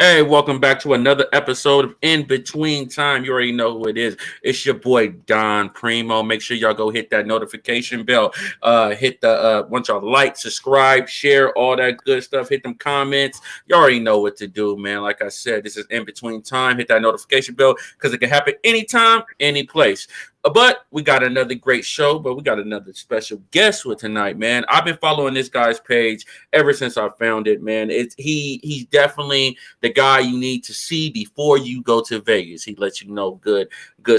Hey, welcome back to another episode of In Between Time. You already know who it is. It's your boy Don Primo. Make sure y'all go hit that notification bell. Hit the once y'all like, subscribe, share, all that good stuff. Hit them comments. You already know what to do, man. Like I said, this is In Between Time. Hit that notification bell because it can happen anytime, any place. But we got another great show, but we got another special guest with tonight, man. I've been following this guy's page ever since I found it, man. He's definitely the guy you need to see before you go to Vegas. He lets you know good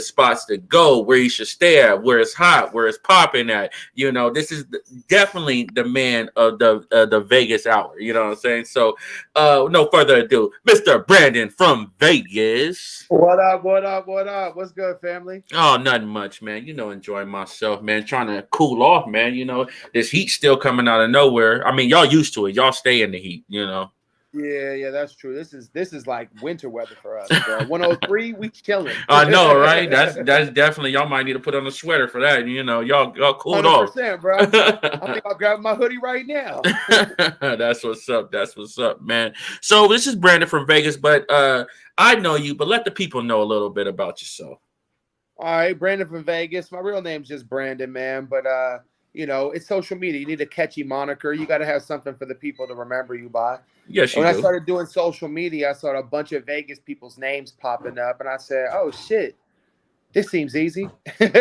spots to go, where you should stay at, where it's hot, where it's popping at. You know, this is definitely the man of the Vegas hour. You know what I'm saying? So, no further ado, Mr. Brandon from Vegas. What up? What up? What up? What's good, family? Oh, nothing much, man. You know, enjoying myself, man. Trying to cool off, man. You know, this heat still coming out of nowhere. I mean, y'all used to it. Y'all stay in the heat, you know. Yeah, that's true. This is like winter weather for us, bro. 103, we chilling. I know, right? That's definitely, y'all might need to put on a sweater for that. You know, y'all cooled off. 100%, bro. I think I'll grab my hoodie right now. That's what's up. That's what's up, man. So this is Brandon from Vegas, but I know you, but let the people know a little bit about yourself. All right, Brandon from Vegas. My real name's just Brandon, man. But you know, it's social media. You need a catchy moniker. You got to have something for the people to remember you by. Yes, you When do. I started doing social media, I saw a bunch of Vegas people's names popping up, and I said, "Oh shit, this seems easy." And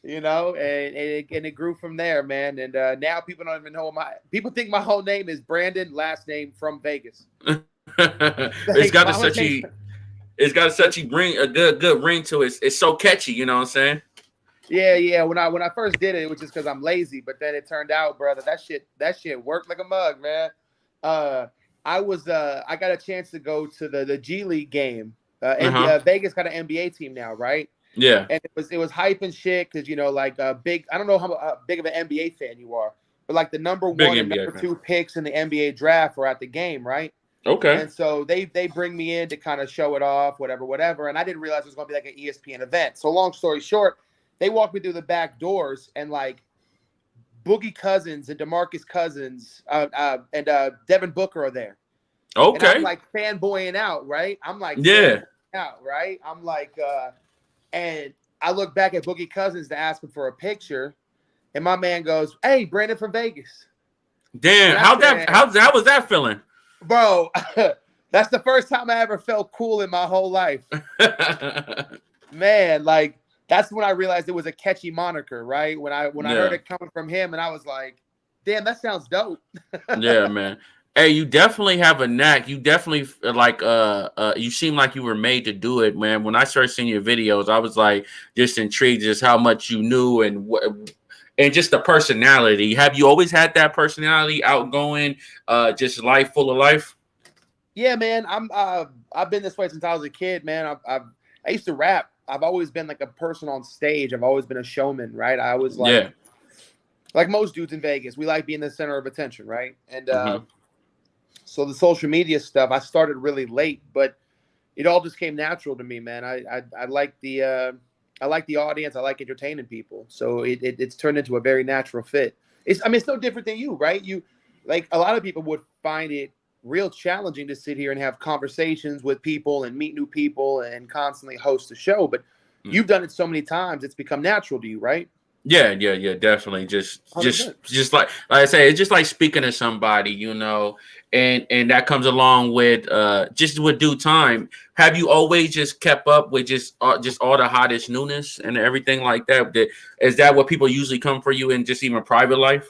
you know, and it grew from there, man. And now people don't even know people think my whole name is Brandon, last name from Vegas. It's got such a ring, a good ring to it. It's so catchy, you know what I'm saying? Yeah. When I first did it was just because I'm lazy, but then it turned out, brother, that shit worked like a mug, man. I got a chance to go to the G League game. Vegas got an NBA team now, right? Yeah. And it was hype and shit because, you know, like big. I don't know how big of an NBA fan you are, but like the number one and number two picks in the NBA draft were at the game, right? Okay. And so they bring me in to kind of show it off, whatever. And I didn't realize it was going to be like an ESPN event. So long story short, they walked me through the back doors, and like Boogie Cousins and DeMarcus Cousins and Devin Booker are there. Okay. And I'm like fanboying out, right? I'm like, out, right? I'm like, and I look back at Boogie Cousins to ask him for a picture, and my man goes, "Hey, Brandon from Vegas." Damn, how was that feeling? Bro, that's the first time I ever felt cool in my whole life. Man, like that's when I realized it was a catchy moniker, right? When I heard it coming from him, and I was like, "Damn, that sounds dope." Yeah, man. Hey, you definitely have a knack. You definitely like you seem like you were made to do it, man. When I started seeing your videos, I was like just intrigued just how much you knew and just the personality. Have you always had that personality, outgoing, just life full of life? Yeah, man. I've been this way since I was a kid, man. I used to rap. I've always been like a person on stage. I've always been a showman, right? I was like most dudes in Vegas, we like being the center of attention, right? And so the social media stuff, I started really late, but it all just came natural to me, man. I like the audience. I like entertaining people. So it's turned into a very natural fit. It's no different than you, right? You like a lot of people would find it real challenging to sit here and have conversations with people and meet new people and constantly host a show. But you've done it so many times, it's become natural to you, right? Yeah, definitely. Just like I say, it's just like speaking to somebody, you know, and that comes along with just with due time. Have you always just kept up with just all the hottest newness and everything like that? Is that what people usually come for you in just even private life?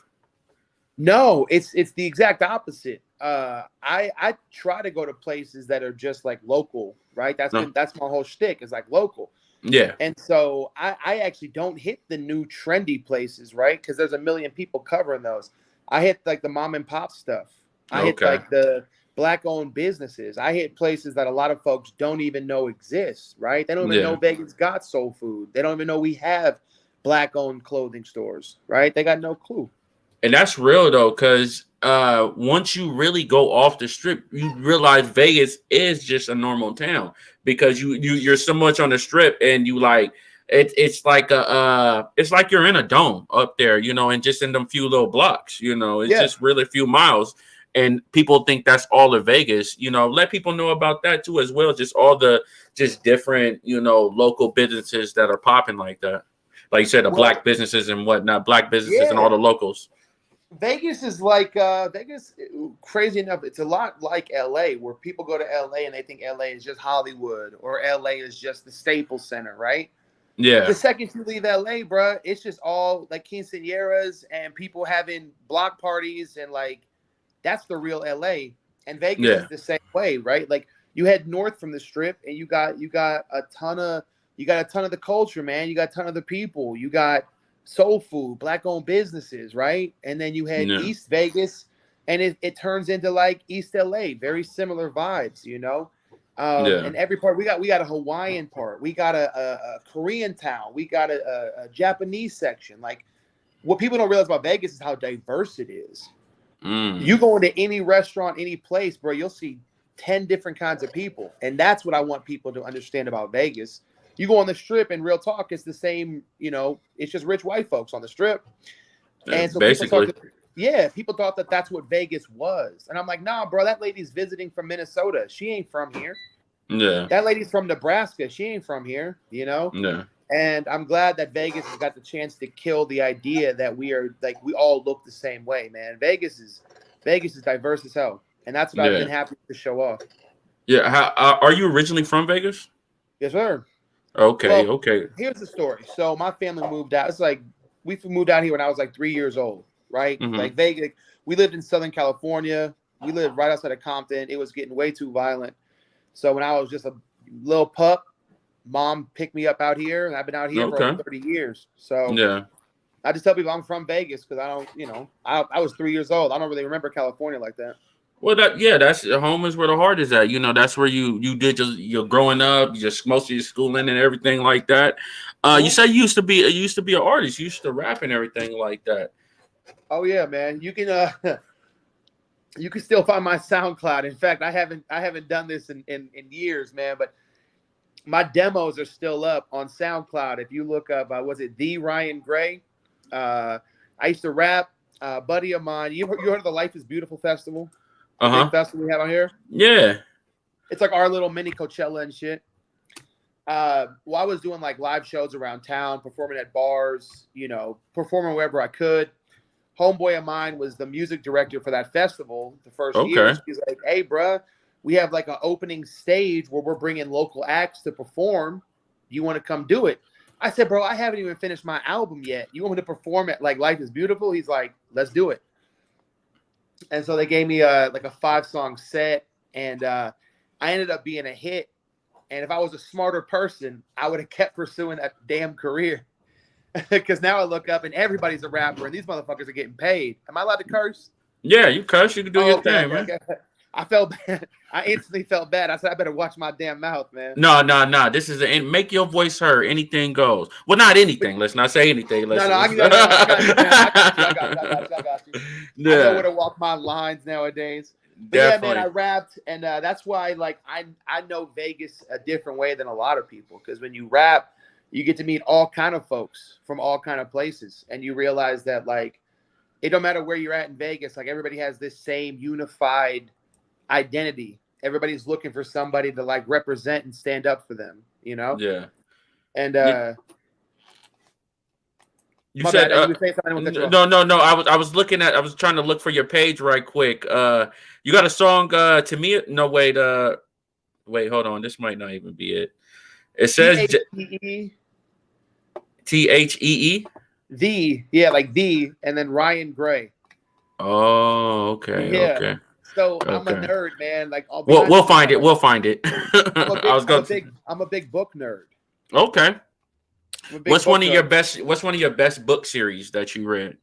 No, it's the exact opposite. I try to go to places that are just like local, right? That's my whole shtick is like local. Yeah. And so I actually don't hit the new trendy places, right? Because there's a million people covering those. I hit like the mom and pop stuff. I hit like the black-owned businesses. I hit places that a lot of folks don't even know exist, right? They don't even know Vegas got soul food. They don't even know we have black-owned clothing stores, right? They got no clue. And that's real though, because once you really go off the strip, you realize Vegas is just a normal town because you're so much on the strip and you like it's like you're in a dome up there, you know, and just in them few little blocks, you know, it's just really a few miles. and people think that's all of Vegas. Let people know about that too as well. Just all the just different, local businesses that are popping like that. Like you said, the Well, black businesses and whatnot, black businesses and all yeah. the locals. Vegas is like Vegas. Crazy enough, it's a lot like LA, where people go to LA and they think LA is just Hollywood or LA is just the Staples Center, right? Yeah. The second you leave LA, bro, it's just all like quinceañeras and people having block parties and like that's the real LA. And Vegas Yeah. is the same way, right? Like you head north from the Strip and you got a ton of the culture, man. You got a ton of the people. You got soul food, black owned businesses, right? And then you head Yeah. East Vegas and it turns into like East LA, very similar vibes, Yeah. and every part we got a Hawaiian part, we got a Korean town, we got a Japanese section. Like what people don't realize about Vegas is how diverse it is. You go into any restaurant, any place, bro, you'll see 10 different kinds of people. And that's what I want people to understand about Vegas. You go on the Strip and real talk, it's the same, it's just rich white folks on the Strip. And so basically, people thought that that's what Vegas was. And I'm like, nah, bro, that lady's visiting from Minnesota. She ain't from here. yeah. That lady's from Nebraska. She ain't from here, Yeah. And I'm glad that Vegas has got the chance to kill the idea that we all look the same way, man. Vegas is diverse as hell. And that's what I've been happy to show off. Yeah. How are you originally from Vegas? Yes, sir. Okay. Well, Okay. here's the story. So my family moved out. It's like we moved out here when I was like 3 years old, right? Mm-hmm. Like Vegas, we lived in Southern California. We lived right outside of Compton. It was getting way too violent. So when I was just a little pup, mom picked me up out here, and I've been out here for over 30 years. So yeah, I just tell people I'm from Vegas because I don't, I was 3 years old. I don't really remember California like that. well, that's home is where the heart is at. That's where you did your growing up, just most of your schooling and everything like that. You said you used to be an artist, you used to rap and everything like that. Oh yeah, man. You can you can still find my SoundCloud. In fact, I haven't done this in years, man. But my demos are still up on SoundCloud. If you look up, was it the Ryan Gray? I used to rap. Buddy of mine. You heard of the Life is Beautiful festival? Big festival we have out here. Yeah, it's like our little mini Coachella and shit. I was doing like live shows around town, performing at bars, performing wherever I could. Homeboy of mine was the music director for that festival the first year. He's like, hey, bro, we have like an opening stage where we're bringing local acts to perform. You want to come do it? I said, bro, I haven't even finished my album yet. You want me to perform at like Life is Beautiful? He's like, let's do it. And so they gave me like a 5-song set, and I ended up being a hit. And if I was a smarter person, I would have kept pursuing that damn career. Because now I look up and everybody's a rapper, and these motherfuckers are getting paid. Am I allowed to curse? Yeah, you curse. You can do your thing, man. Okay. I felt bad. I instantly felt bad. I said, I better watch my damn mouth, man. No. This is make your voice heard. Anything goes. Well, not anything. Let's not say anything. I got you. Yeah. I know where to walk my lines nowadays. But yeah, man, I rapped, and that's why, like, I know Vegas a different way than a lot of people. Because when you rap, you get to meet all kind of folks from all kind of places, and you realize that, like, it don't matter where you're at in Vegas. Like, everybody has this same unified identity. Everybody's looking for somebody to like represent and stand up for them, Yeah. And you said no. I was trying to look for your page right quick. You got a song to me? No, wait, hold on. This might not even be it. It says THEE. Like the, and then Ryan Gray. Oh, okay. Yeah. Okay. So I'm a nerd, man. Like, we'll find it. We'll find it. I'm a big book nerd. Okay. What's one of your best book series that you read?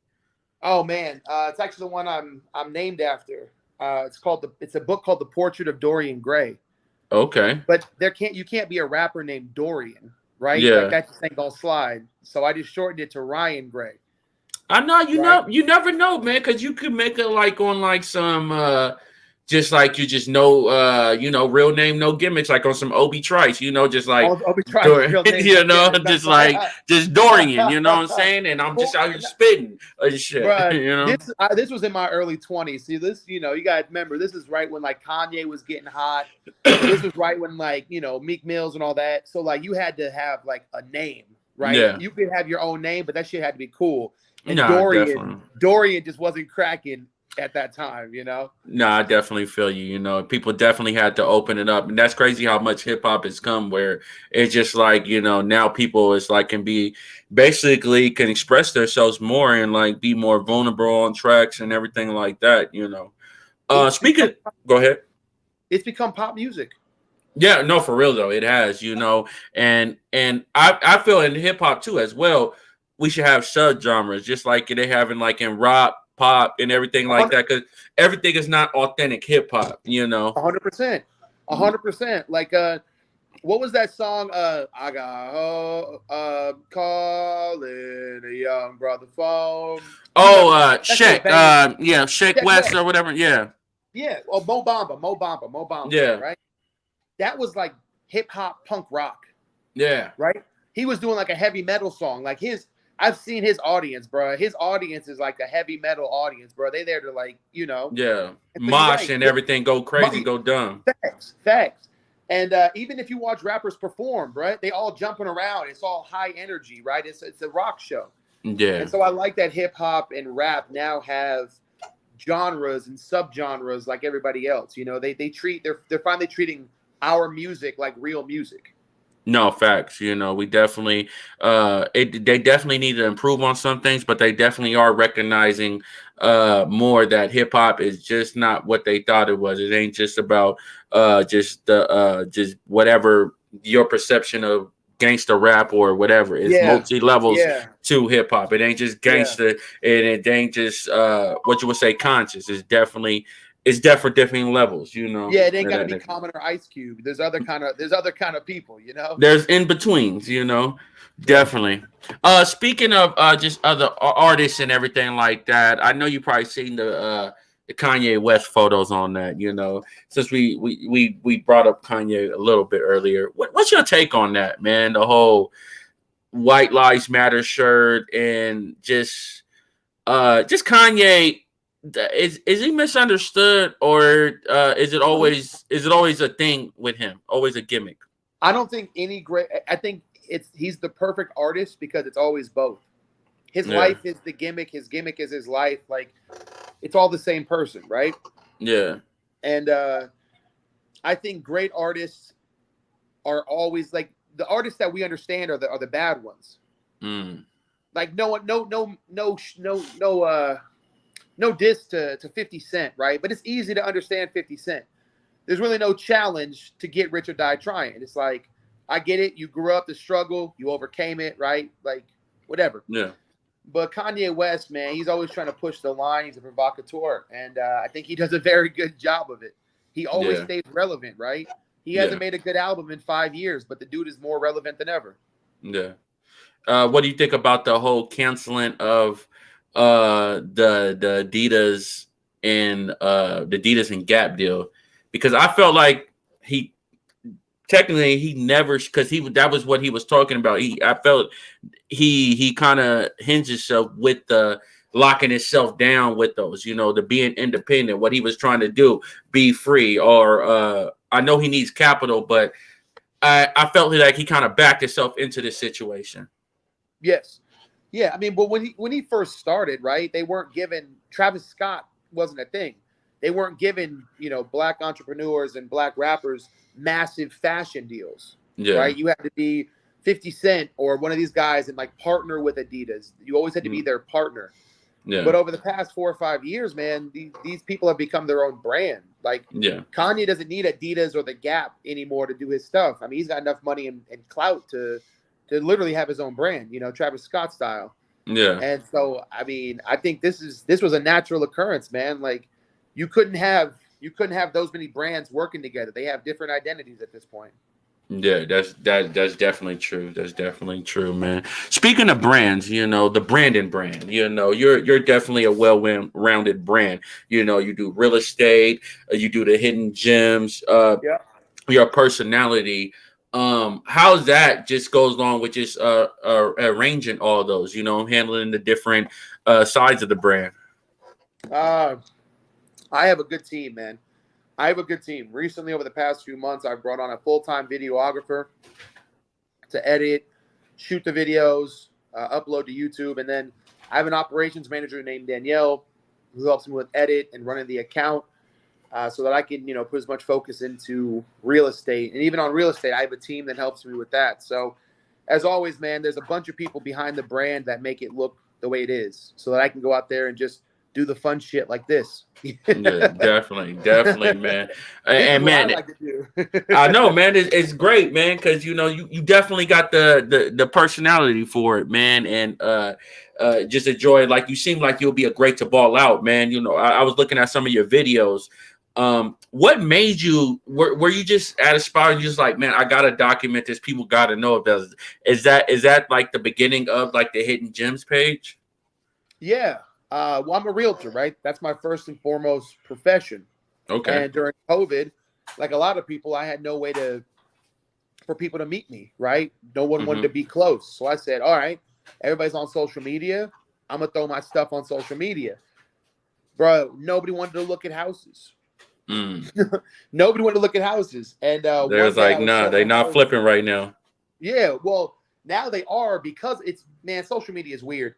Oh man, it's actually the one I'm named after. It's a book called The Portrait of Dorian Gray. Okay. But you can't be a rapper named Dorian, right? Yeah. Like, that just ain't gonna slide. So I just shortened it to Ryan Gray. I know you never know, man, because you could make it like on like some just like you just know, real name, no gimmicks, like on some Obi Trice, just like I'll be trying real name. just like just Dorian, you know what I'm saying? And I'm just out here spitting shit, Bruh, this was in my early 20s. See, this, you got to remember, this is right when like Kanye was getting hot. This was right when like, Meek Mills and all that. So like you had to have like a name, right? Yeah. You could have your own name, but that shit had to be cool. And Nah, Dorian just wasn't cracking at that time, No, I definitely feel you. People definitely had to open it up, and that's crazy how much hip hop has come. Where it's just like now people is like can express themselves more and like be more vulnerable on tracks and everything like that. Speaking, go ahead. It's become pop music. Yeah, no, for real though, it has. And I feel in hip hop too as well. We should have subgenres just like they have in like in rock, pop, and everything like that, because everything is not authentic hip hop. 100%, 100%. Like, what was that song? I got calling a young brother phone. Shake, Shake West or whatever. Yeah. Or Mo Bamba. Yeah. Right. That was like hip hop punk rock. Yeah. Right. He was doing like a heavy metal song. Like I've seen his audience, bro. His audience is like a heavy metal audience, bro. They there to like, Yeah. Mosh and everything, go crazy, go dumb. Facts. And even if you watch rappers perform, right, they all jumping around. It's all high energy, right? It's a rock show. Yeah. And so I like that hip hop and rap now have genres and subgenres like everybody else. They're finally treating our music like real music. No, facts. We definitely they definitely need to improve on some things, but they definitely are recognizing more that hip hop is just not what they thought it was. It ain't just about just whatever your perception of gangster rap or whatever. It's multi levels to hip hop. It ain't just gangster, and it ain't just what you would say conscious. It's definitely different levels, Yeah, it ain't gotta be Common or Ice Cube. There's other kind of people, There's in betweens, definitely. Speaking of just other artists and everything like that, I know you probably seen the Kanye West photos on that. Since we brought up Kanye a little bit earlier, what's your take on that, man? The whole White Lives Matter shirt and just Kanye. Is he misunderstood, or is it always a thing with him? Always a gimmick? I don't think I think he's the perfect artist because it's always both. His life is the gimmick. His gimmick is his life. Like it's all the same person, right? Yeah. And I think great artists are always like the artists that we understand are the bad ones. Like no diss to 50 Cent, right? But it's easy to understand 50 Cent. There's really no challenge to get rich or die trying. It's like, I get it. You grew up the struggle. You overcame it, right? Like, whatever. Yeah. But Kanye West, man, he's always trying to push the line. He's a provocateur. And I think he does a very good job of it. He always stays relevant, right? He hasn't made a good album in 5 years, but the dude is more relevant than ever. Yeah. What do you think about the whole canceling of the Adidas and the Adidas and GAP deal? Because I felt like he never, because that was what he was talking about. I felt he kind of hinged himself with the locking himself down with those, the being independent, what he was trying to do, be free, or I know he needs capital, but I felt like he kind of backed himself into this situation. Yes. Yeah, I mean, but when he first started, right, they weren't given, Travis Scott wasn't a thing. They weren't given, black entrepreneurs and black rappers massive fashion deals, right? You had to be 50 Cent or one of these guys and like partner with Adidas. You always had to be their partner. Yeah. But over the past 4 or 5 years, man, these people have become their own brand. Like, Kanye doesn't need Adidas or the Gap anymore to do his stuff. I mean, he's got enough money and clout to literally have his own brand, Travis Scott style. Yeah. And so, I mean, I think this was a natural occurrence, man. Like, you couldn't have those many brands working together. They have different identities at this point. Yeah, that's definitely true. That's definitely true, man. Speaking of brands, the Brandon brand, you're definitely a well-rounded brand. You do real estate, you do the hidden gems, Yeah. your personality. How's that just goes along with just arranging all those, handling the different sides of the brand. Uh, I have a good team, man. I have a good team. Recently, over the past few months, I've brought on a full-time videographer to edit, shoot the videos, upload to YouTube, and then I have an operations manager named Danielle who helps me with edit and running the account, so that I can, put as much focus into real estate. And even on real estate, I have a team that helps me with that. So, as always, man, there's a bunch of people behind the brand that make it look the way it is, so that I can go out there and just do the fun shit like this. Yeah, definitely, man. This is And what I man, like to do. I know, man. It's great, man, because you definitely got the personality for it, man, and just enjoy it. Like you seem like you'll be a great to ball out, man. I was looking at some of your videos. What made you? Were you just at a spot and you just like, man, I gotta document this. People gotta know about it. Is that like the beginning of like the Hidden Gems page? Yeah. Well, I'm a realtor, right? That's my first and foremost profession. Okay. And during COVID, like a lot of people, I had no way for people to meet me, right? No one wanted to be close. So I said, all right, everybody's on social media. I'm going to throw my stuff on social media. Bro, nobody wanted to look at houses. Nobody wanted to look at houses. And There's like, nah, they not flipping right now. Yeah, well, now they are, because social media is weird.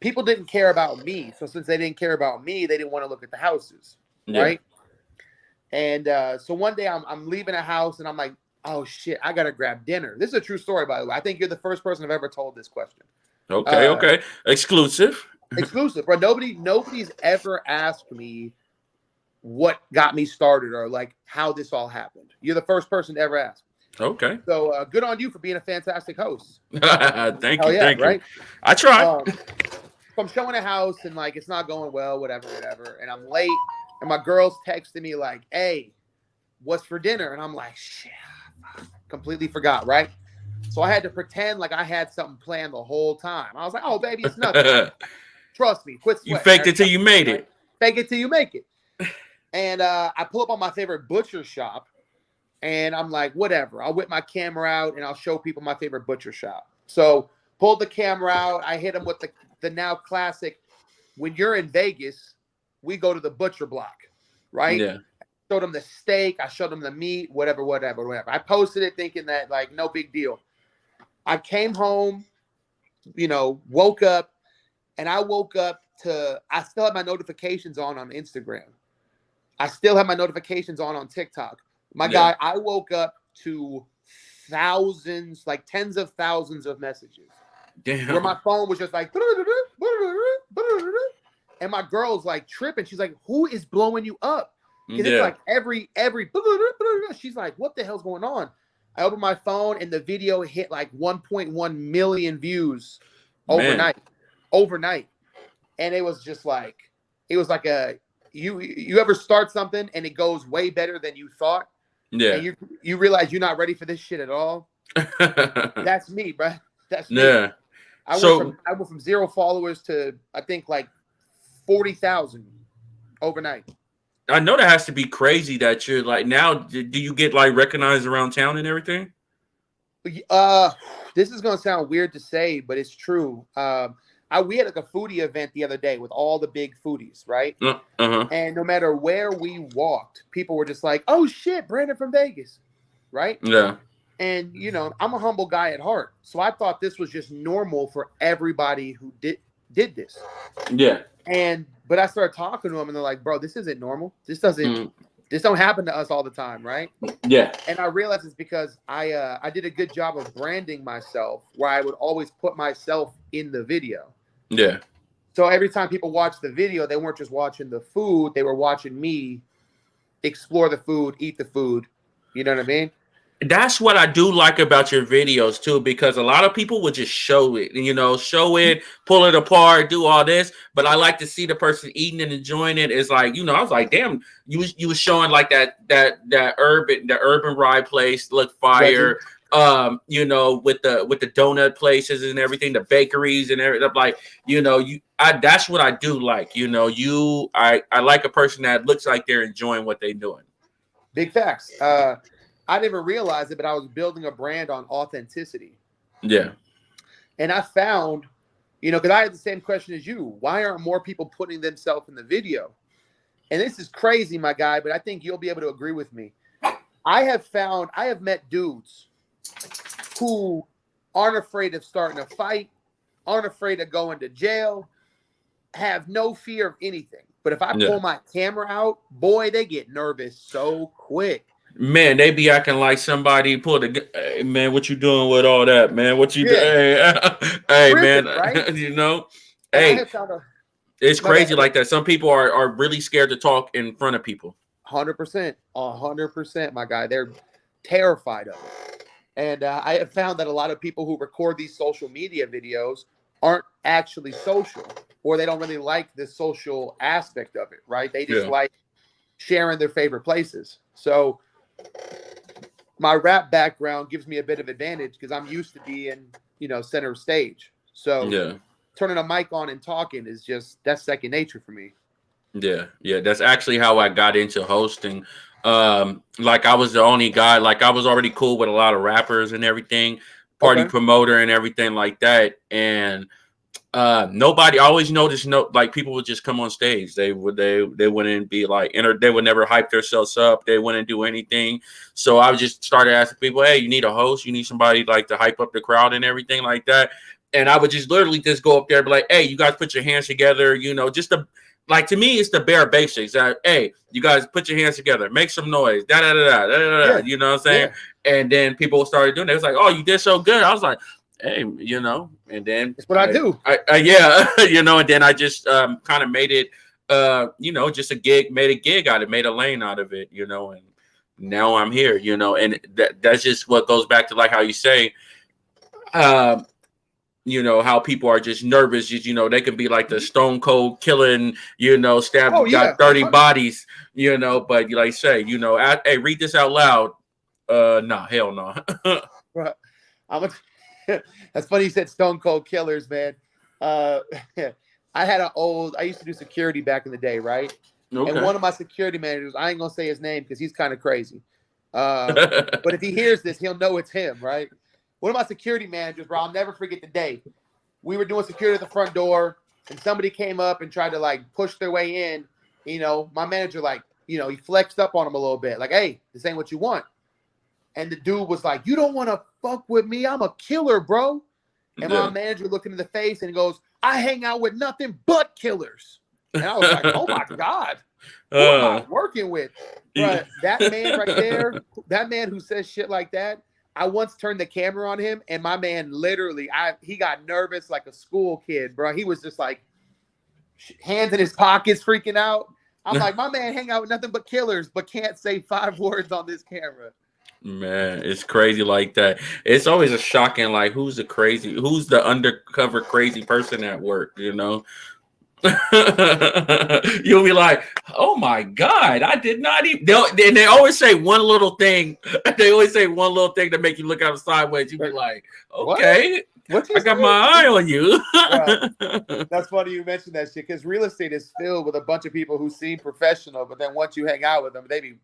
People didn't care about me. So since they didn't care about me, they didn't want to look at the houses, right? And so one day I'm leaving a house and I'm like, oh shit, I gotta grab dinner. This is a true story, by the way. I think you're the first person I've ever told this question. Okay. Exclusive. Exclusive, bro. Nobody's ever asked me what got me started or like how this all happened. You're the first person to ever ask. Okay. So good on you for being a fantastic host. Thank you. Right? I try. So I'm showing a house and like it's not going well, whatever. And I'm late. And my girl's texting me like, hey, what's for dinner? And I'm like, shit, completely forgot, right? So I had to pretend like I had something planned the whole time. I was like, oh, baby, it's nothing. Trust me, quit sweating. You faked it till you made it. Fake it till you make it. And I pull up on my favorite butcher shop, and I'm like, whatever. I'll whip my camera out, and I'll show people my favorite butcher shop. So pulled the camera out. I hit them with the now classic, when you're in Vegas, we go to the butcher block, right? Yeah. I showed them the steak. I showed them the meat, whatever. I posted it thinking that, like, no big deal. I came home, woke up, and I woke up I still have my notifications on Instagram. I still have my notifications on TikTok. My guy, I woke up to thousands, like tens of thousands of messages. Damn. Where my phone was just like, and my girl's like tripping. She's like, who is blowing you up? Because it's like every, she's like, what the hell's going on? I opened my phone and the video hit like 1.1 million views overnight. And it was just like, you ever start something and it goes way better than you thought? Yeah. And you realize you're not ready for this shit at all. That's me, bro. That's me. Yeah. I went from 0 followers to I think like 40,000 overnight. I know that has to be crazy that you're like, now do you get like recognized around town and everything? This is gonna sound weird to say, but it's true. We had like a foodie event the other day with all the big foodies, right? And no matter where we walked, people were just like, oh shit, Brandon from Vegas, right? Yeah. And I'm a humble guy at heart, so I thought this was just normal for everybody who did this. Yeah. But I started talking to them, and they're like, bro, this isn't normal. This don't happen to us all the time, right? Yeah. And I realized it's because I did a good job of branding myself, where I would always put myself in the video. Yeah. So every time people watched the video, they weren't just watching the food, they were watching me explore the food, eat the food. You know what I mean? That's what I do like about your videos too, because a lot of people would just show it, pull it apart, do all this. But I like to see the person eating and enjoying it. It's like, I was like, damn, you was showing like that urban rye place look fire. You know, with the donut places and everything, the bakeries and everything. Like, you know, that's what I do like. You know, I like a person that looks like they're enjoying what they're doing. Big facts. I never realized it, but I was building a brand on authenticity. Yeah. And I found, you know, because I had the same question as you. Why aren't more people putting themselves in the video? And this is crazy, my guy, but I think you'll be able to agree with me. I have met dudes who aren't afraid of starting a fight, aren't afraid of going to jail, have no fear of anything. But if I pull my camera out, boy, they get nervous so quick. Man, they be acting like somebody pulled a. Hey, man, what you doing with all that, man? What you do? Hey, man, right? You know, and it's crazy like that. Some people are really scared to talk in front of people. 100%, my guy. They're terrified of it. And I have found that a lot of people who record these social media videos aren't actually social, or they don't really like the social aspect of it, right? They just like sharing their favorite places. So my rap background gives me a bit of advantage because I'm used to being, you know, center stage. So turning a mic on and talking is that's second nature for me. Yeah, that's actually how I got into hosting. Like I was the only guy, like I was already cool with a lot of rappers and everything, party promoter and everything like that. And nobody, I always noticed, like people would just come on stage. They wouldn't be like they would never hype themselves up. They wouldn't do anything. So I just started asking people, hey, you need a host? You need somebody like to hype up the crowd and everything like that. And I would just literally just go up there and be like, hey, you guys put your hands together, you know, just like to me, it's the bare basics. Hey, you guys put your hands together, make some noise, da da da da da da. You know what I'm saying? And then people started doing it. It was like, oh, you did so good. I was like, hey, you know, and then it's what I do. Yeah, you know, and then I just kind of made it, you know, just a gig, made a gig out of it, made a lane out of it, you know, and now I'm here, you know, and that's just what goes back to like how you say, you know, how people are just nervous. Just, you know, they can be like the stone cold killing, you know, got 30 bodies, you know, but like say, you know, hey, read this out loud. Nah, hell no. Right. That's funny you said stone cold killers, man. I used to do security back in the day, right? Okay. And one of my security managers, I ain't gonna say his name because he's kind of crazy. But if he hears this, he'll know it's him, right? One of my security managers, bro, I'll never forget the day. We were doing security at the front door, and somebody came up and tried to like push their way in. You know, my manager, like, you know, he flexed up on him a little bit, like, hey, this ain't what you want. And the dude was like, you don't want to fuck with me. I'm a killer, bro. And my manager looked him in the face and he goes, I hang out with nothing but killers. And I was like, oh my God, who am I working with? But that man right there, that man who says shit like that, I once turned the camera on him and my man literally, he got nervous like a school kid, bro. He was just like hands in his pockets, freaking out. I'm like, my man hang out with nothing but killers, but can't say 5 words on this camera. Man, it's crazy like that. It's always a shocking, like, who's the undercover crazy person at work, you know? You'll be like, oh my God, I did not even. They always say one little thing. They always say one little thing to make you look out sideways. You be like, okay, I got my eye on you. That's funny you mentioned that shit because real estate is filled with a bunch of people who seem professional, but then once you hang out with them, they be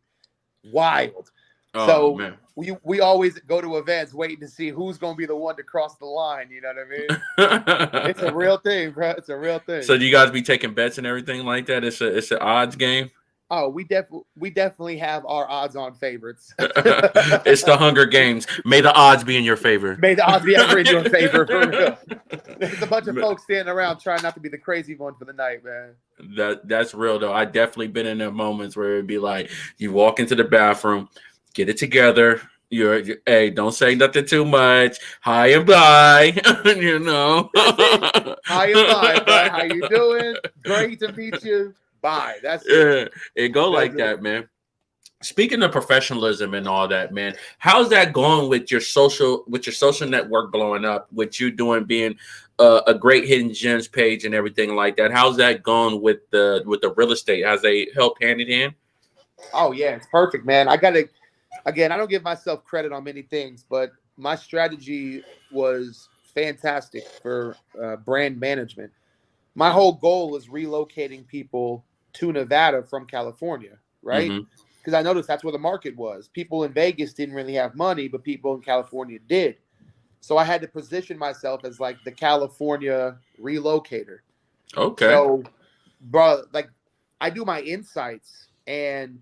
wild. So man, we always go to events waiting to see who's going to be the one to cross the line. You know what I mean? It's a real thing, bro. It's a real thing. So do you guys be taking bets and everything like that? It's an odds game. Oh, we definitely have our odds on favorites. It's the Hunger Games. May the odds be in your favor. May the odds be ever in your favor, for real. There's a bunch of folks standing around trying not to be the crazy one for the night, man. That's real though. I definitely been in there moments where it'd be like you walk into the bathroom. Get it together. Hey, don't say nothing too much. Hi and bye. You know. Hi and bye, bye. How you doing? Great to meet you. Bye. That's it. It go like that, man. Speaking of professionalism and all that, man, how's that going with your social network blowing up? With you being a great hidden gems page and everything like that. How's that going with the real estate? Has they helped hand it in? Oh yeah, it's perfect, man. I don't give myself credit on many things, but my strategy was fantastic for brand management. My whole goal is relocating people to Nevada from California, right? Mm-hmm. Because I noticed that's where the market was. People in Vegas didn't really have money, but people in California did. So I had to position myself as like the California relocator. Okay. So, bro, like I do my insights, and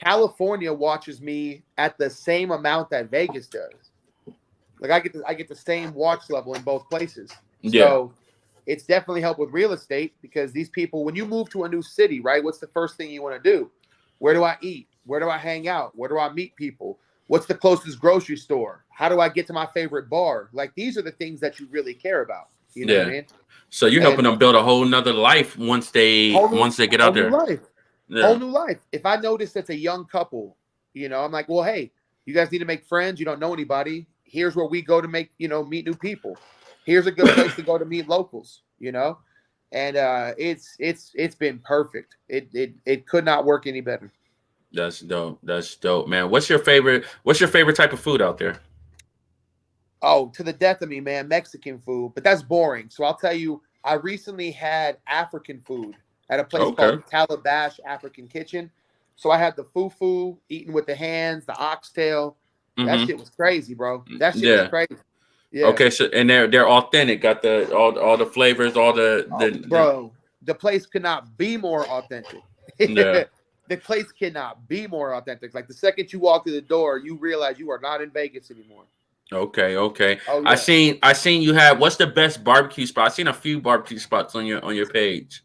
California watches me at the same amount that Vegas does. Like I get the same watch level in both places. Yeah. So it's definitely helped with real estate because these people, when you move to a new city, right? What's the first thing you want to do? Where do I eat? Where do I hang out? Where do I meet people? What's the closest grocery store? How do I get to my favorite bar? Like these are the things that you really care about. You know what I Yeah. mean? So you're helping And them build a whole nother life once they get whole out new there. life. Yeah. Whole new life. If I notice it's a young couple, I'm like, well, hey, you guys need to make friends. You don't know anybody. Here's where we go to meet new people. Here's a good place to go to meet locals. And it's been perfect. It could not work any better. That's dope. That's dope, man. What's your favorite type of food out there? Oh, to the death of me, man, Mexican food, but that's boring. So I'll tell you, I recently had African food at a place Okay. called Calabash African Kitchen. So I had the fufu eaten with the hands, the oxtail. That Mm-hmm. shit was crazy, bro. That shit was Yeah. crazy. Yeah. Okay. So and they're authentic. Got the all the flavors, all the Bro, the place could not be more authentic. yeah. The place cannot be more authentic. Like the second you walk through the door, you realize you are not in Vegas anymore. Okay, okay. Oh I yeah. seen you have what's the best barbecue spot? I seen a few barbecue spots on your page.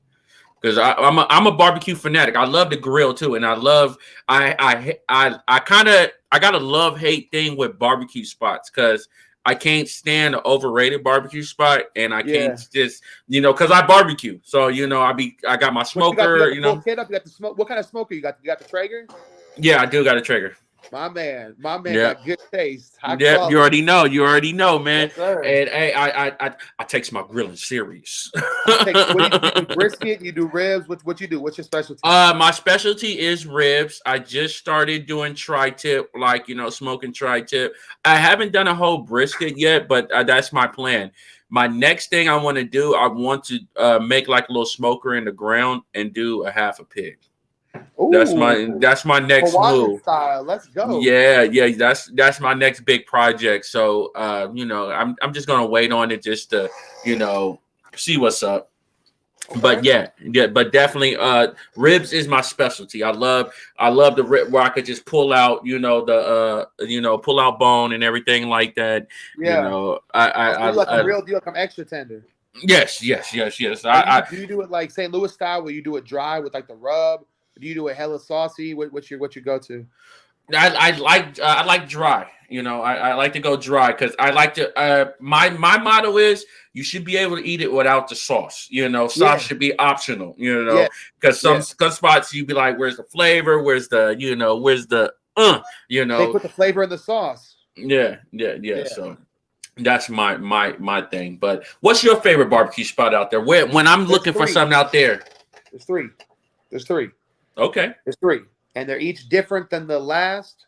Because I'm a barbecue fanatic. I love the grill too, and I love I kind of I got a love hate thing with barbecue spots because I can't stand an overrated barbecue spot, and I can't Yeah. just because I barbecue. So I got my What you got? You smoker. got the full kit up. You got the smoke. What kind of smoker you got? You got the Traeger. Yeah, I do got a trigger. My man Yeah. got good taste, high Yeah, you quality. already know. You already know, man. Yes, sir. And hey, I takes my grilling serious. What do you do? Brisket? You do ribs? What you do? What's your specialty? My specialty is ribs. I just started doing tri-tip, like smoking tri-tip. I haven't done a whole brisket yet, but that's my plan. My next thing I want to do, I want to make like a little smoker in the ground and do a half a pig. Ooh, That's my next Hawaiian move. style. Let's go. Yeah, that's my next big project. So I'm just gonna wait on it just to see what's up. But Okay. yeah, but definitely ribs is my specialty. I love the rib where I could just pull out the pull out bone and everything like that. Yeah. So you like a I real deal? Come extra tender. yes. And do you do it like St. Louis style, where you do it dry with like the rub? Do you do it hella saucy? What's your go to? I like dry. I like to go dry because I like to. My motto is you should be able to eat it without the sauce. Sauce Yeah. should be optional. Yeah. Because some Yeah. spots you'd be like, where's the flavor? Where's the where's the They put the flavor in the sauce. Yeah. Yeah. So that's my thing. But what's your favorite barbecue spot out there? When I'm There's looking for three. something out there. There's three. There's three. Okay. There's three. And they're each different than the last.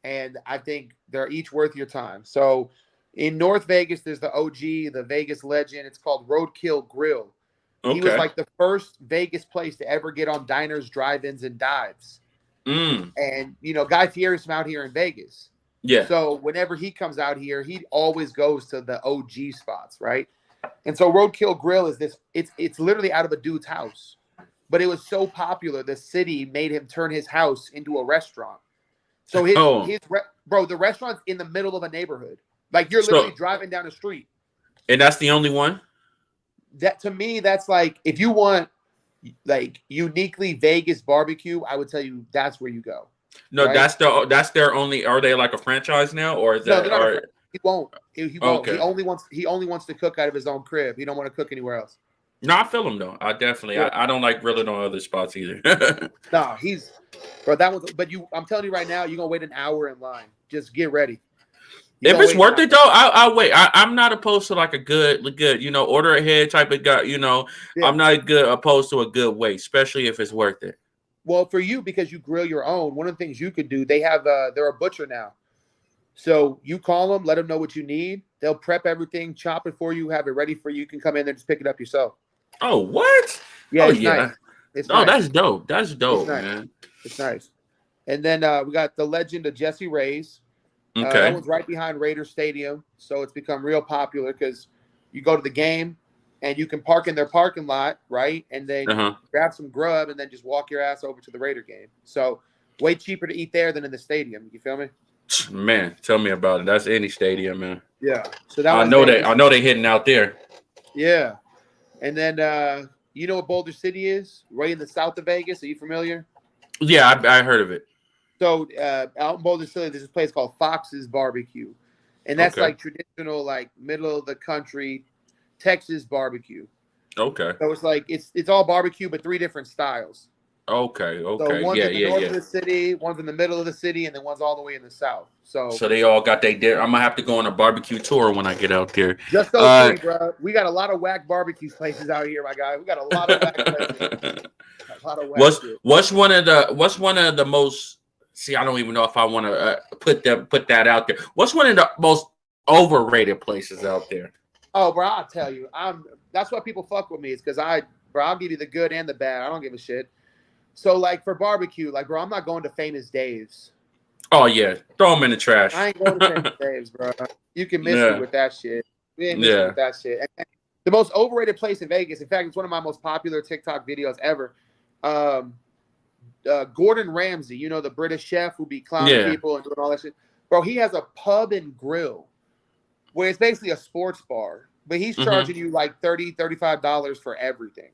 And I think they're each worth your time. So in North Vegas, there's the OG, the Vegas legend. It's called Roadkill Grill. He was Okay. like the first Vegas place to ever get on diners, drive-ins, and dives. And Guy Fieri's from out here in Vegas. Yeah. So whenever he comes out here, he always goes to the OG spots, right? And so Roadkill Grill is this. It's literally out of a dude's house, but it was so popular, the city made him turn his house into a restaurant. So the restaurant's in the middle of a neighborhood. Like you're literally driving down the street. And that's the only one? That to me, that's like if you want like uniquely Vegas barbecue, I would tell you that's where you go. No, right? that's their only. Are they like a franchise now, or is that? No, he won't. He won't. Okay. He only wants to cook out of his own crib. He don't want to cook anywhere else. No, I feel him though. I definitely. Yeah. I don't like grilling on other spots either. No, bro. That one's. But I'm telling you right now, you're gonna wait an hour in line. Just get ready. If it's worth it though, I'll wait. I'm not opposed to like a good, order ahead type of guy. Yeah. I'm not opposed to a good wait, especially if it's worth it. Well, for you, because you grill your own, one of the things you could do, they're a butcher now. So you call them, let them know what you need. They'll prep everything, chop it for you, have it ready for you. You can come in there and just pick it up yourself. Oh, what? Yeah, Oh, it's yeah. nice. It's Oh, nice. that's dope. That's dope, It's nice. man. It's nice. And then we got the legend of Jesse Ray's. Okay. That one's right behind Raider Stadium. So it's become real popular because you go to the game and you can park in their parking lot, right? And then grab some grub and then just walk your ass over to the Raider game. So way cheaper to eat there than in the stadium. You feel me? Man, tell me about it. That's any stadium, man. Yeah. So that I know they hitting out there. Yeah. And then you know what Boulder City is? Right in the south of Vegas. Are you familiar? Yeah, I heard of it. So out in Boulder City, there's this place called Fox's Barbecue. And that's like traditional, like middle of the country Texas barbecue. Okay. So it's like it's all barbecue, but 3 different styles. Okay. So one's in the north of the city, one's in the middle of the city, and then one's all the way in the south. So they all got I'm gonna have to go on a barbecue tour when I get out there. Just those 3, bro. We got a lot of whack barbecue places out here, my guy. We got a lot of whack places. A lot of whack shit. What's one of the most? See, I don't even know if I want to put that out there. What's one of the most overrated places out there? Oh, bro, I'll tell you. That's why people fuck with me. It's because I'll give you the good and the bad. I don't give a shit. So, like, for barbecue, like, bro, I'm not going to Famous Dave's. Oh, yeah. Throw them in the trash. I ain't going to Famous Dave's, bro. You can miss me with that shit. We ain't missing with that shit. And the most overrated place in Vegas, in fact, it's one of my most popular TikTok videos ever. Gordon Ramsay, you know, the British chef who be clowning people and doing all that shit. Bro, he has a pub and grill where it's basically a sports bar, but he's charging you like $30, $35 for everything.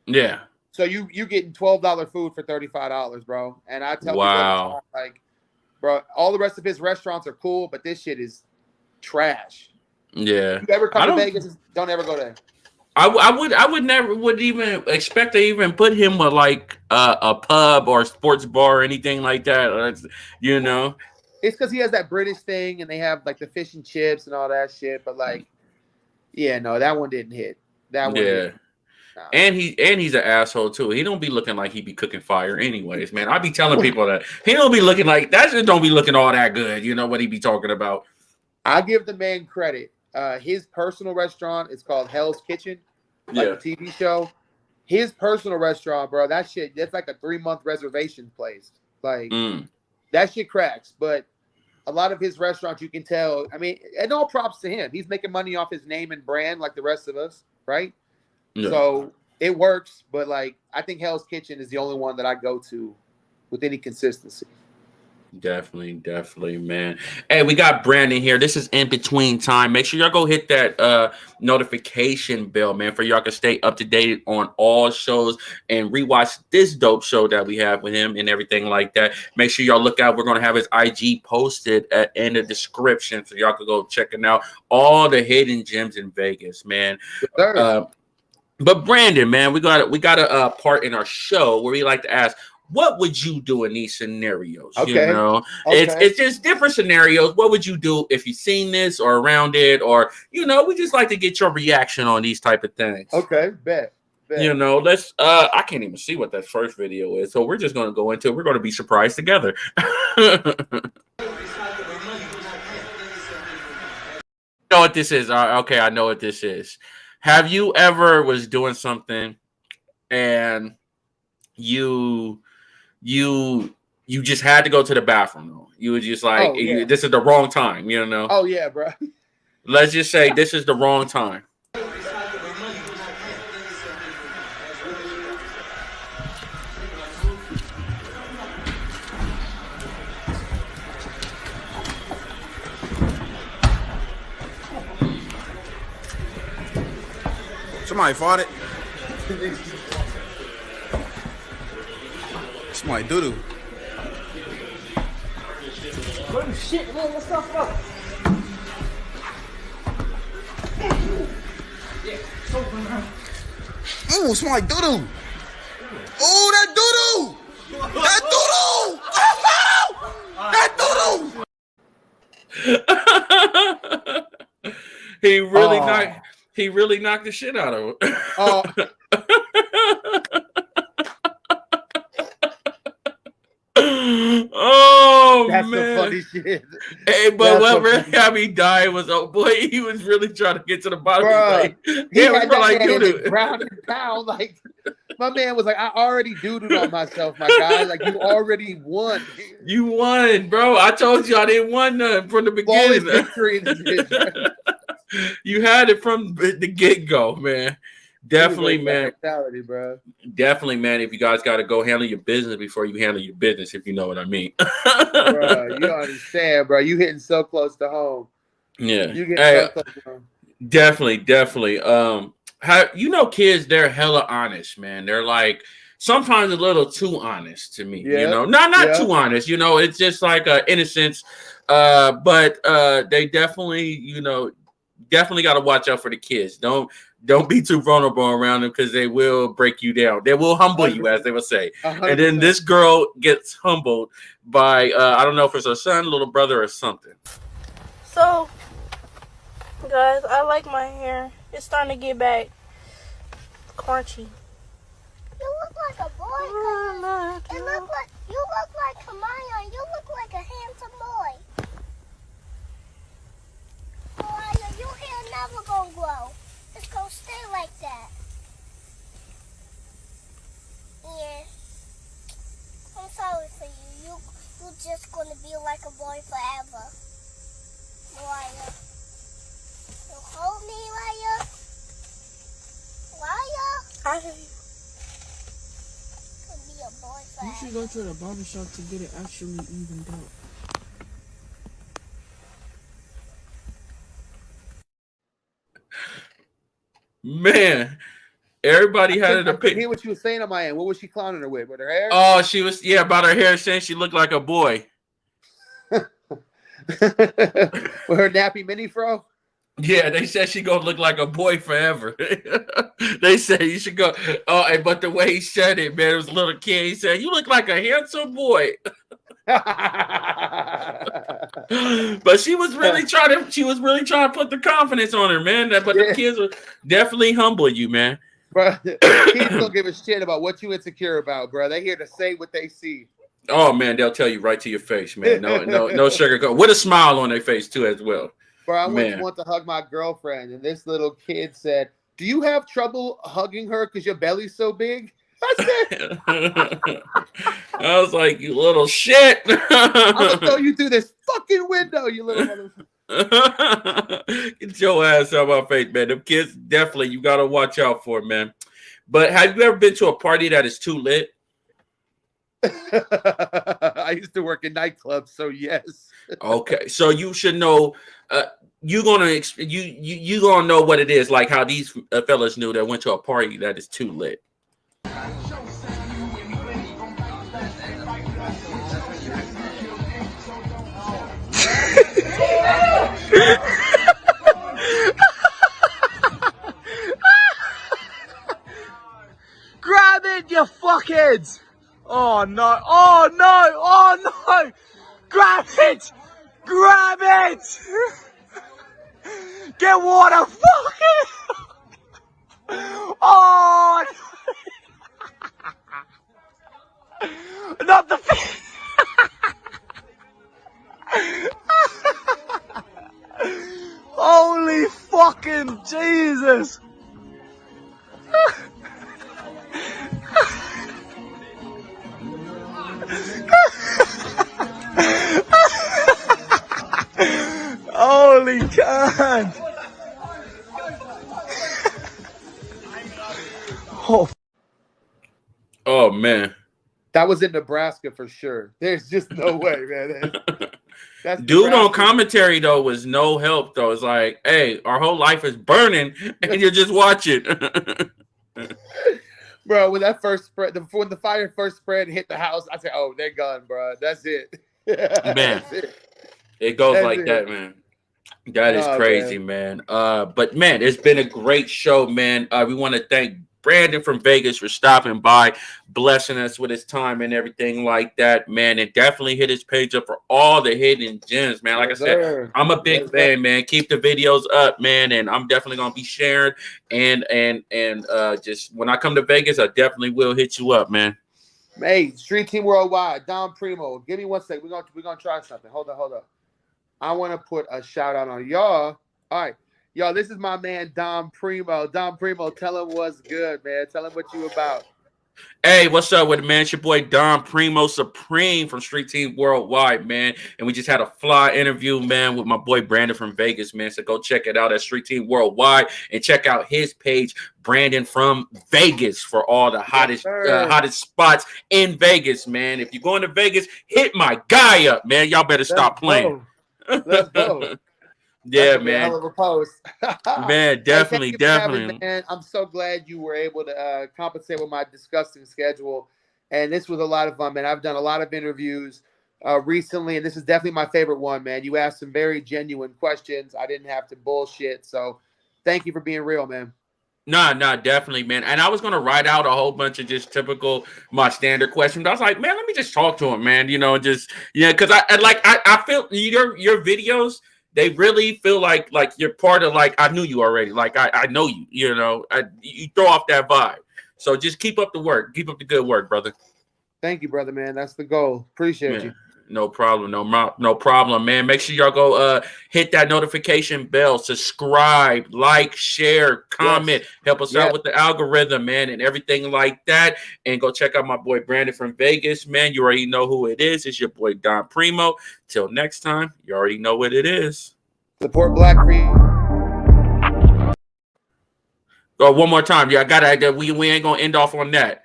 Yeah. So you getting $12 food for $35, bro. And I tell people, like, bro, all the rest of his restaurants are cool, but this shit is trash. Yeah. If you ever come to Vegas, don't ever go there. I would never even expect to even put him with like a pub or a sports bar or anything like that. You know, it's because he has that British thing, and they have like the fish and chips and all that shit. But like, yeah, no, that one didn't hit. That one, didn't. No. And he's an asshole too. He don't be looking like he be cooking fire, anyways, man. I be telling people that he don't be looking like that. Just don't be looking all that good. You know what he be talking about. I give the man credit. His personal restaurant is called Hell's Kitchen. Like the TV show, his personal restaurant, bro, that's like a 3-month reservation place. Like that shit cracks. But a lot of his restaurants, you can tell. I mean, and all props to him. He's making money off his name and brand, like the rest of us, right? Yeah. So it works. But like, I think Hell's Kitchen is the only one that I go to with any consistency. Definitely, man. Hey, we got Brandon here. This is In Between Time. Make sure y'all go hit that notification bell, man, for y'all can stay up to date on all shows and rewatch this dope show that we have with him and everything like that. Make sure y'all look out. We're gonna have his IG posted in the description, so y'all can go checking out all the hidden gems in Vegas, man. But Brandon, man, we got a part in our show where we like to ask, what would you do in these scenarios? Okay. You know, it's just different scenarios. What would you do if you've seen this or around it, or, you know, we just like to get your reaction on these type of things. Okay, bet. You know, let's I can't even see what that first video is, so we're just going to go into it. We're going to be surprised together. You know what this is? Okay, I know what this is. Have you ever was doing something and you just had to go to the bathroom though? You were just like, this is the wrong time, you know? Oh yeah, bro. Let's just say this is the wrong time. Somebody farted. Somebody doo-doo. Oh shit, man, what's up, bro? Ooh, somebody doo-doo. Oh, that doo-doo. That doo-doo. That doo-doo. He really knocked the shit out of him. Oh That's man. some funny shit. Hey, but what really had me dying was, oh boy, he was really trying to get to the bottom. Bruh, He had was that like, man in dude, the ground and pound. Like, my man was like, I already doodled on myself, my guy. Like, you already won. you won, bro. I told you I didn't want nothing from the beginning. Victory in this bitch, right? You had it from the get-go, man. Definitely, man. Mentality, bro. Definitely, man. If you guys got to go handle your business before you handle your business, if you know what I mean. Bro, you don't understand, bro. You hitting so close to home. Yeah. You getting so close to home. Definitely. Kids, they're hella honest, man. They're like sometimes a little too honest to me. Yeah. You know, not too honest. You know, it's just like innocence. But they definitely, definitely got to watch out for the kids. Don't be too vulnerable around them because they will break you down. They will humble 100%. You, as they would say. 100%. And then this girl gets humbled by I don't know if it's her son, little brother, or something. So, guys, I like my hair. It's starting to get back crunchy. You look like a boy. You look like Hermione. You look like a handsome boy. Mariah, your hair never gonna grow. It's gonna stay like that. Yeah. I'm sorry for you. You're just gonna be like a boy forever. Mariah. You hold me, Mariah. Mariah. I hear you. Be a boy forever. You should go to the barber shop to get it actually evened out. Man, everybody had an opinion. Hear what you were saying on my end. What was she clowning her with her hair? Oh, she was about her hair, saying she looked like a boy. With her nappy mini fro? Yeah, they said she gonna look like a boy forever. They said you should go. Oh, but the way he said it, man, it was a little kid. He said, "You look like a handsome boy." But she was really trying to put the confidence on her, man. But the kids will definitely humble you, man. Bro, kids don't give a shit about what you insecure about, bro. They here to say what they see. Oh man, they'll tell you right to your face, man. No sugarcoat. With a smile on their face too, as well. Bro, I once want to hug my girlfriend, and this little kid said, "Do you have trouble hugging her because your belly's so big?" I was like, "You little shit! I'm gonna throw you through this fucking window, you little motherfucker." Get your ass out of my face, man. Them kids definitely you gotta watch out for, man. But have you ever been to a party that is too lit? I used to work in nightclubs, so yes. Okay, so you should know. You gonna know what it is, like how these fellas knew that went to a party that is too lit. Grab it, you fuckheads! Oh no! Oh no! Oh no! Grab it! Grab it! Get water! Fuck it! Oh! No. Not the fish! Holy fucking Jesus! Holy God! Oh man, that was in Nebraska for sure. There's just no way, man. That's dude Nebraska. On commentary though was no help though. It's like, hey, our whole life is burning, and you're just watching. Bro, when that first spread, when the fire first spread and hit the house, I said, "Oh, they're gone, bro. That's it." Man, it goes like that, man. That is crazy, man. But man, it's been a great show, man. We want to thank Brandon from Vegas for stopping by, blessing us with his time and everything like that, man. And definitely hit his page up for all the hidden gems, man. Like I said, I'm a big fan, man. Keep the videos up, man, and I'm definitely gonna be sharing and just when I come to Vegas, I definitely will hit you up, man. Hey, Street Team Worldwide, Don Primo. Give me 1 second. We're gonna try something. Hold up. I want to put a shout out on y'all. All right, y'all. This is my man Don Primo. Don Primo, tell him what's good, man. Tell him what you about. Hey, what's up with it, man? It's your boy Don Primo Supreme from Street Team Worldwide, man. And we just had a fly interview, man, with my boy Brandon from Vegas, man. So go check it out at Street Team Worldwide and check out his page, Brandon from Vegas, for all the hottest spots in Vegas, man. If you're going to Vegas, hit my guy up, man. Y'all better stop playing. Let's go. Yeah, man. Hell of a post. Man, definitely, hey, definitely. Man. I'm so glad you were able to compensate with my disgusting schedule. And this was a lot of fun, man. I've done a lot of interviews recently, and this is definitely my favorite one, man. You asked some very genuine questions. I didn't have to bullshit. So thank you for being real, man. No, definitely, man. And I was gonna write out a whole bunch of just typical my standard questions. I was like, man, let me just talk to him, man. You know, just because I feel your videos, they really feel like you're part of, like, I knew you already. Like I know you. You know, you throw off that vibe. So just keep up the work. Keep up the good work, brother. Thank you, brother, man. That's the goal. Appreciate you. No problem. No problem, man. Make sure y'all go hit that notification bell, subscribe, like, share, comment, help us out with the algorithm, man, and everything like that. And go check out my boy Brandon from Vegas, man. You already know who it is. It's your boy Don Primo. Till next time, you already know what it is. Support Black creators. Go one more time. Yeah, I gotta. We ain't gonna end off on that.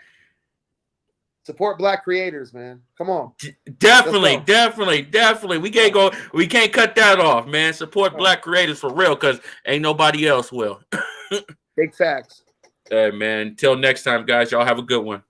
Support Black creators, man. Come on. Definitely. We can't cut that off, man. Support Black creators for real, because ain't nobody else will. Big facts. Hey, man. Till next time, guys. Y'all have a good one.